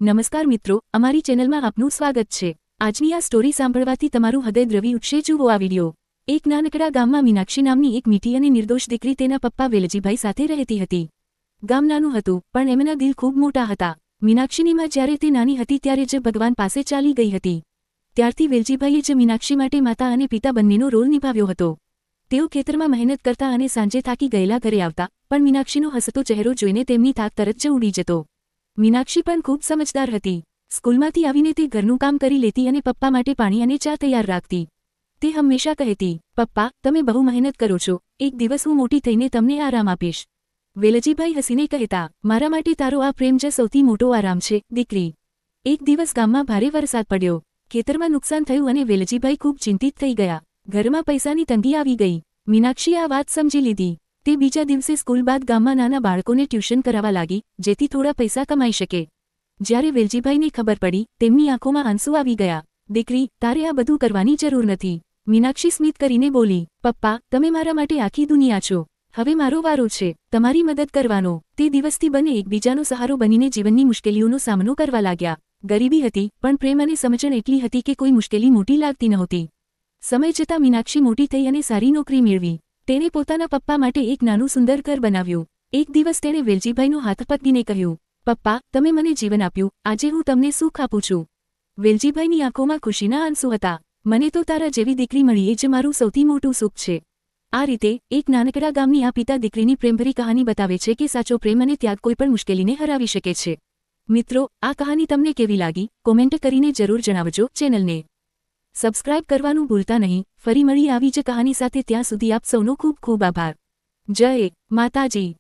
નમસ્કાર મિત્રો, અમારી ચેનલમાં આપનું સ્વાગત છે। આજની આ સ્ટોરી સાંભળવાથી તમારું હૃદય દ્રવી ઉઠશે। જુઓ આ વિડિયો। એક નાનકડા ગામમાં મીનાક્ષી નામની એક મીઠી અને નિર્દોષ દીકરી તેના પપ્પા વેલજીભાઈ સાથે રહેતી હતી। ગામ નાનું હતું, પણ એમના દિલ ખૂબ મોટા હતા। મીનાક્ષીની માં જ્યારે તે નાની હતી ત્યારે જ ભગવાન પાસે ચાલી ગઈ હતી। ત્યારથી વેલજીભાઈએ જ મીનાક્ષી માટે માતા અને પિતા બંનેનો રોલ નિભાવ્યો હતો। તેઓ ખેતરમાં મહેનત કરતા અને સાંજે થાકી ગયેલા ઘરે આવતા, પણ મીનાક્ષીનો હસતો ચહેરો જોઈને તેમની થાક તરત જ ઉડી જતો। મીનાક્ષી પણ ખૂબ સમજદાર હતી। સ્કૂલમાંથી આવીને તે ઘરનું કામ કરી લેતી અને પપ્પા માટે પાણી અને ચા તૈયાર રાખતી। તે હંમેશા કહેતી, પપ્પા, તમે બહુ મહેનત કરો છો, એક દિવસ હું મોટી થઈને તમને આરામ આપીશ। વેલજીભાઈ હસીને કહેતા, મારા માટે તારો આ પ્રેમ જ સૌથી મોટો આરામ છે, દીકરી। એક દિવસ ગામમાં ભારે વરસાદ પડ્યો। ખેતરમાં નુકસાન થયું અને વેલજીભાઈ ખૂબ ચિંતિત થઈ ગયા। ઘરમાં પૈસાની તંગી આવી ગઈ। મીનાક્ષીએ આ વાત સમજી લીધી। તે બીજા દિવસે સ્કૂલ બાદ ગામમાં નાના બાળકોને ટ્યુશન કરાવવા લાગી, જેથી થોડા પૈસા કમાઈ શકે। જ્યારે વેલજીભાઈને ખબર પડી, તેમની આંખોમાં આંસુ આવી ગયા। દીકરી, તારે આ બધું કરવાની જરૂર નથી, મીનાક્ષી સ્મિત કરીને બોલી। પપ્પા, તમે મારા માટે આખી દુનિયા છો। હવે મારો વારો છે તમારી મદદ કરવાનો। તે દિવસથી બંને એકબીજાનો સહારો બનીને જીવનની મુશ્કેલીઓનો સામનો કરવા લાગ્યા। ગરીબી હતી, પણ પ્રેમ અને સમજણ એટલી હતી કે કોઈ મુશ્કેલી મોટી લાગતી નહોતી। સમય જતાં મીનાક્ષી મોટી થઈ અને સારી નોકરી મેળવી। તેણે પોતાના પપ્પા માટે એક નાનું સુંદર ઘર બનાવ્યું। એક દિવસ તેણે વેલજીભાઈનો હાથ પકડીને કહ્યું, પપ્પા, તમે મને જીવન આપ્યું, આજે હું તમને સુખ આપું છું। વેલજીભાઈની આંખોમાં ખુશીના આંસુ હતા। મને તો તારા જેવી દીકરી મળી એ જ મારું સૌથી મોટું સુખ છે। આ રીતે એક નાનકડા ગામની આ પિતા દીકરીની પ્રેમભરી કહાની બતાવે છે કે સાચો પ્રેમ અને ત્યાગ કોઈ પણ મુશ્કેલીને હરાવી શકે છે। મિત્રો, આ કહાની તમને કેવી લાગી, કોમેન્ટ કરીને જરૂર જણાવજો। ચેનલને સબસ્ક્રાઇબ કરવાનું ભૂલતા નહીં। ફરી મળી આવી જ કહાની સાથે, ત્યાં સુધી આપ સૌનો ખૂબ ખૂબ આભાર। જય માતાજી।